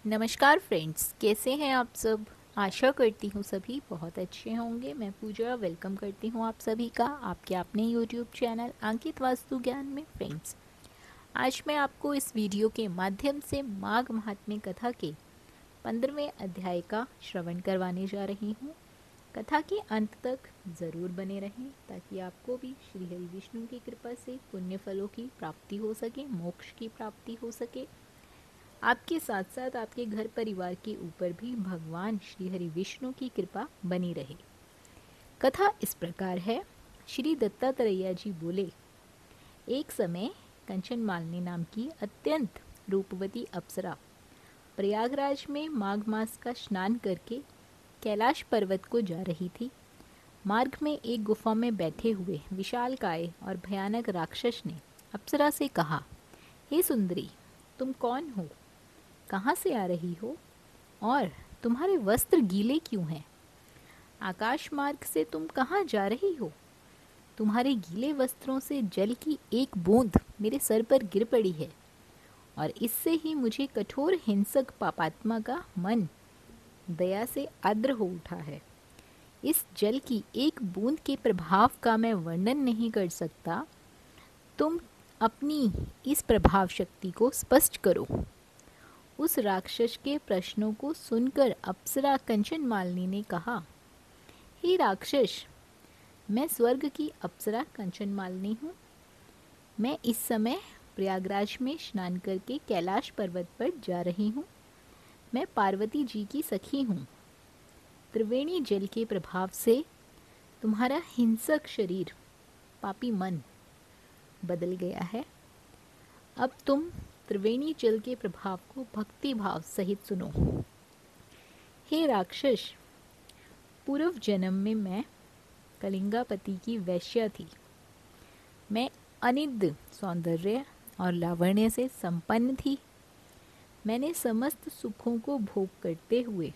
नमस्कार फ्रेंड्स, कैसे हैं आप सब। आशा करती हूँ सभी बहुत अच्छे होंगे। मैं पूजा वेलकम करती हूँ आप सभी का आपके अपने यूट्यूब चैनल अंकित वास्तु ज्ञान में। फ्रेंड्स, आज मैं आपको इस वीडियो के माध्यम से माघ महात्म्य कथा के 15वें अध्याय का श्रवण करवाने जा रही हूँ। कथा के अंत तक ज़रूर बने रहें ताकि आपको भी श्री हरि विष्णु की कृपा से पुण्य फलों की प्राप्ति हो सके, मोक्ष की प्राप्ति हो सके। आपके साथ साथ आपके घर परिवार के ऊपर भी भगवान श्री हरि विष्णु की कृपा बनी रहे। कथा इस प्रकार है। श्री दत्तात्रेय जी बोले, एक समय कंचन मालिनी नाम की अत्यंत रूपवती अप्सरा प्रयागराज में माघ मास का स्नान करके कैलाश पर्वत को जा रही थी। मार्ग में एक गुफा में बैठे हुए विशालकाय और भयानक राक्षस ने अप्सरा से कहा, हे सुंदरी, तुम कौन हो, कहाँ से आ रही हो और तुम्हारे वस्त्र गीले क्यों हैं? आकाश मार्ग से तुम कहाँ जा रही हो? तुम्हारे गीले वस्त्रों से जल की एक बूंद मेरे सर पर गिर पड़ी है और इससे ही मुझे कठोर हिंसक पापात्मा का मन दया से आर्द्र हो उठा है। इस जल की एक बूंद के प्रभाव का मैं वर्णन नहीं कर सकता। तुम अपनी इस प्रभाव शक्ति को स्पष्ट करो। उस राक्षस के प्रश्नों को सुनकर अप्सरा कंचन मालिनी ने कहा, हे राक्षस, मैं स्वर्ग की अप्सरा कंचन मालिनी हूँ। मैं इस समय प्रयागराज में स्नान करके कैलाश पर्वत पर जा रही हूँ। मैं पार्वती जी की सखी हूँ। त्रिवेणी जल के प्रभाव से तुम्हारा हिंसक शरीर, पापी मन बदल गया है। अब तुम त्रिवेणी जल के प्रभाव को भक्ति भाव सहित सुनो। हे राक्षस, पूर्व जन्म में मैं कलिंगापति की वैश्या थी। मैं अनिद्य सौंदर्य और लावण्य से संपन्न थी। मैंने समस्त सुखों को भोग करते हुए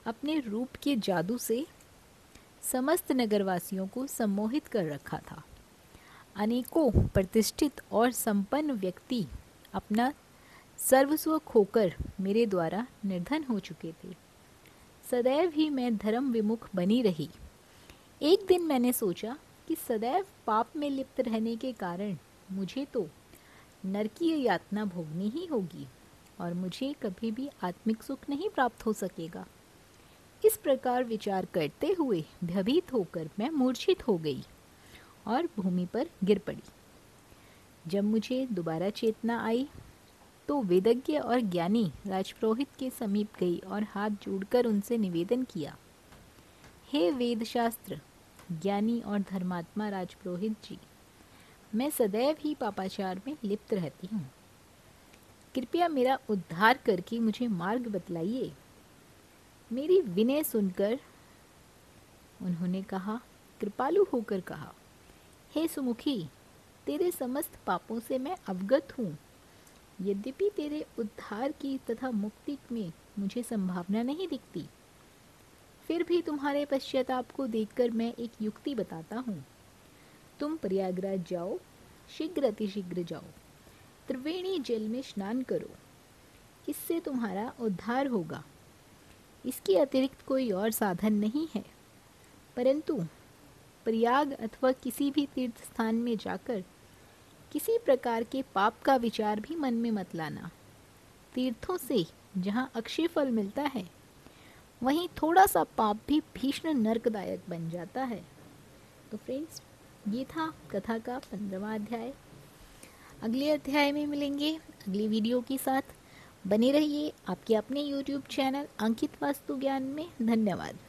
अपने रूप के जादू से समस्त नगरवासियों को सम्मोहित कर रखा था। अनेकों प्रतिष्ठित और संपन्न व्यक्ति अपना सर्वस्व खोकर मेरे द्वारा निर्धन हो चुके थे। सदैव ही मैं धर्म विमुख बनी रही। एक दिन मैंने सोचा कि सदैव पाप में लिप्त रहने के कारण मुझे तो नरकीय यातना भोगनी ही होगी और मुझे कभी भी आत्मिक सुख नहीं प्राप्त हो सकेगा। इस प्रकार विचार करते हुए भयभीत होकर मैं मूर्छित हो गई और भूमि पर गिर पड़ी। जब मुझे दोबारा चेतना आई तो वेदज्ञ और ज्ञानी राजपुरोहित के समीप गई और हाथ जोड़कर उनसे निवेदन किया, हे वेदशास्त्र ज्ञानी और धर्मात्मा राजपुरोहित जी, मैं सदैव ही पापाचार में लिप्त रहती हूँ। कृपया मेरा उद्धार करके मुझे मार्ग बतलाइए। मेरी विनय सुनकर उन्होंने कृपालु होकर कहा, हे सुमुखी, तेरे समस्त पापों से मैं अवगत हूँ। यद्यपि तेरे उद्धार की तथा मुक्ति में मुझे संभावना नहीं दिखती, फिर भी तुम्हारे पश्चाताप को देखकर मैं एक युक्ति बताता हूँ। तुम प्रयागराज जाओ, शीघ्र अतिशीघ्र जाओ, त्रिवेणी जल में स्नान करो, इससे तुम्हारा उद्धार होगा। इसके अतिरिक्त कोई और साधन नहीं है, परंतु प्रयाग अथवा किसी भी तीर्थ स्थान में जाकर किसी प्रकार के पाप का विचार भी मन में मत लाना। तीर्थों से जहाँ अक्षय फल मिलता है, वहीं थोड़ा सा पाप भी भीषण नरकदायक बन जाता है। तो फ्रेंड्स, ये था कथा का 15वां अध्याय। अगले अध्याय में मिलेंगे अगली वीडियो के साथ। बने रहिए आपके अपने YouTube चैनल अंकित वास्तु ज्ञान में। धन्यवाद।